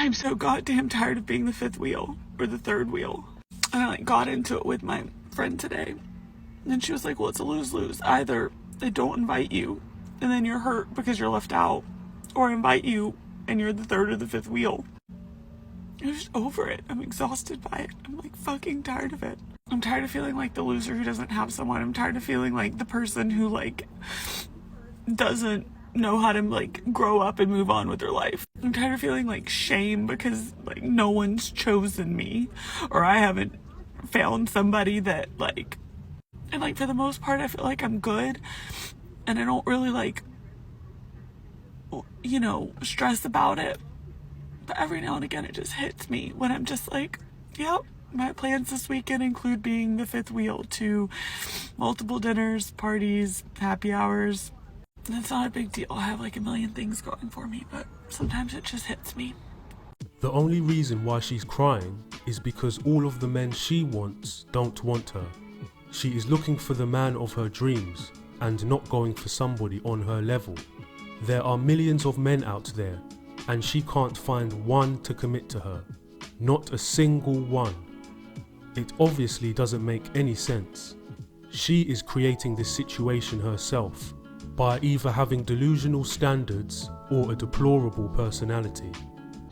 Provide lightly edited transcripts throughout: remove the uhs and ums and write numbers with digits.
I'm so goddamn tired of being the fifth wheel or the third wheel. And I got into it with my friend today. And she was like, well, it's a lose-lose. Either they don't invite you and then you're hurt because you're left out, or invite you and you're the third or the fifth wheel. I'm just over it. I'm exhausted by it. I'm fucking tired of it. I'm tired of feeling like the loser who doesn't have someone. I'm tired of feeling like the person who doesn't know how to grow up and move on with their life. I'm tired of feeling shame because no one's chosen me, or I haven't found somebody that and for the most part I feel like I'm good, and I don't really stress about it. But every now and again it just hits me when I'm just yep, my plans this weekend include being the fifth wheel to multiple dinners, parties, happy hours. And it's not a big deal. I have a million things going for me, but sometimes it just hits me. The only reason why she's crying is because all of the men she wants don't want her. She is looking for the man of her dreams and not going for somebody on her level. There are millions of men out there, and she can't find one to commit to her. Not a single one. It obviously doesn't make any sense. She is creating this situation herself by either having delusional standards or a deplorable personality.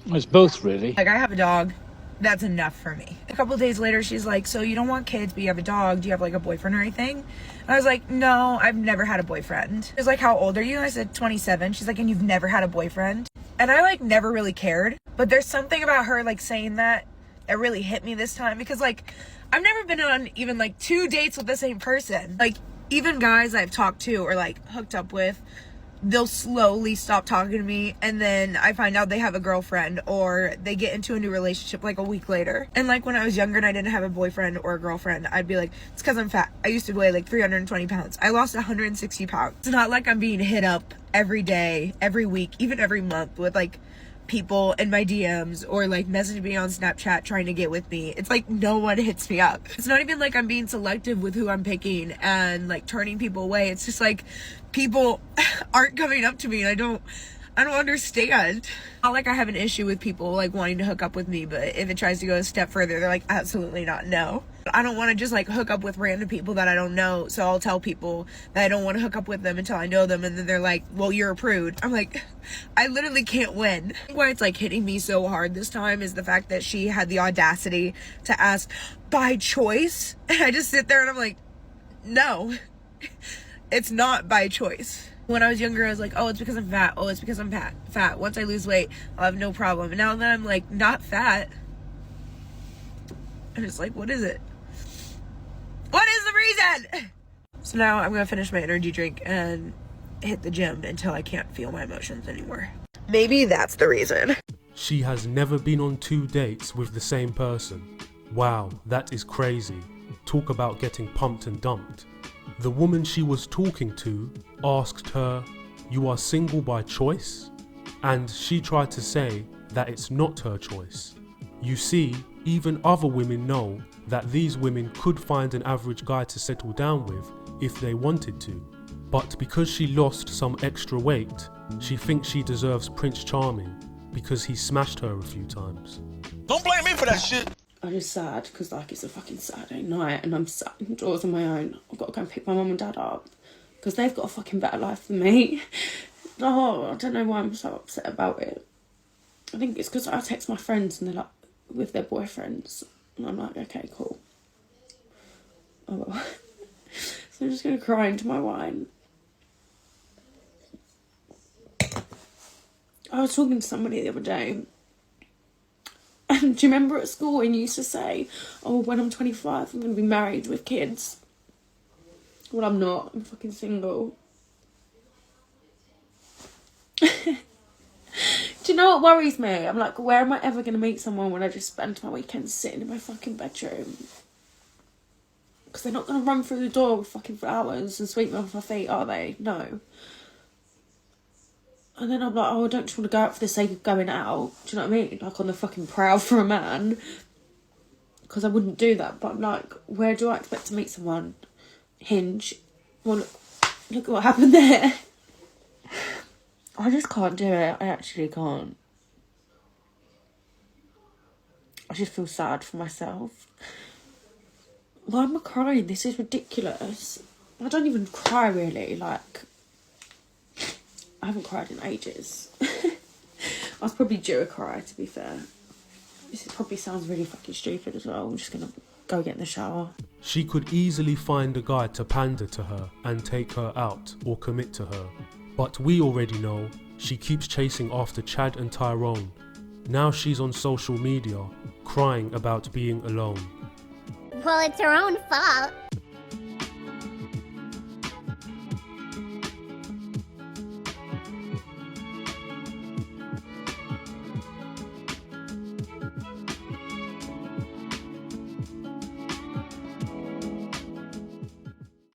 It's both, really. I have a dog. That's enough for me. A couple of days later, she's like, so you don't want kids, but you have a dog. Do you have a boyfriend or anything? And I was like, no, I've never had a boyfriend. She was like, how old are you? And I said, 27. She's like, and you've never had a boyfriend? And I never really cared. But there's something about her saying that really hit me this time, because I've never been on even 2 dates with the same person. Even guys I've talked to or hooked up with, they'll slowly stop talking to me, and then I find out they have a girlfriend, or they get into a new relationship a week later. And when I was younger and I didn't have a boyfriend or a girlfriend, I'd be like, it's because I'm fat. I used to weigh 320 pounds. I lost 160 pounds. It's not like I'm being hit up every day, every week, even every month with people in my DMs or messaging me on Snapchat trying to get with me. It's no one hits me up. It's not even I'm being selective with who I'm picking and turning people away. It's just people aren't coming up to me, and I don't understand. Not I have an issue with people wanting to hook up with me, but if it tries to go a step further, they're absolutely not, no. I don't want to just hook up with random people that I don't know, so I'll tell people that I don't want to hook up with them until I know them, and then they're like, well, you're a prude. I'm I literally can't win. Why it's hitting me so hard this time is the fact that she had the audacity to ask by choice, and I just sit there and I'm no, it's not by choice. When I was younger, I was oh, it's because I'm fat. Oh, it's because I'm fat. Once I lose weight, I'll have no problem. And now that I'm not fat, I'm just what is it? What is the reason? So now I'm gonna finish my energy drink and hit the gym until I can't feel my emotions anymore. Maybe that's the reason. She has never been on 2 dates with the same person. Wow, that is crazy. Talk about getting pumped and dumped. The woman she was talking to asked her, "You are single by choice?" And she tried to say that it's not her choice. You see, even other women know that these women could find an average guy to settle down with if they wanted to. But because she lost some extra weight, she thinks she deserves Prince Charming because he smashed her a few times. Don't blame me for that shit. I'm just sad because it's a fucking Saturday night and I'm sat indoors on my own. I've got to go and pick my mum and dad up because they've got a fucking better life than me. Oh, I don't know why I'm so upset about it. I think it's because I text my friends and they're with their boyfriends, and I'm okay, cool. Oh well. So I'm just gonna cry into my wine. I was talking to somebody the other day, and do you remember at school when you used to say, oh, when I'm 25 I'm gonna be married with kids? Well, I'm not. I'm fucking single. Do you know what worries me? I'm where am I ever going to meet someone when I just spend my weekends sitting in my fucking bedroom? Because they're not going to run through the door with fucking flowers and sweep me off my feet, are they? No. And then I'm oh, I don't just want to go out for the sake of going out. Do you know what I mean? On the fucking prowl for a man. Because I wouldn't do that. But I'm where do I expect to meet someone? Hinge. Well, look at what happened there. I just can't do it. I actually can't. just feel sad for myself. Why am I crying? This is ridiculous. I don't even cry really, like, I haven't cried in ages. I was probably due a cry, to be fair. This probably sounds really fucking stupid as well. I'm just gonna go get in the shower. She could easily find a guy to pander to her and take her out or commit to her. But we already know she keeps chasing after Chad and Tyrone. Now she's on social media, crying about being alone. Well, it's her own fault.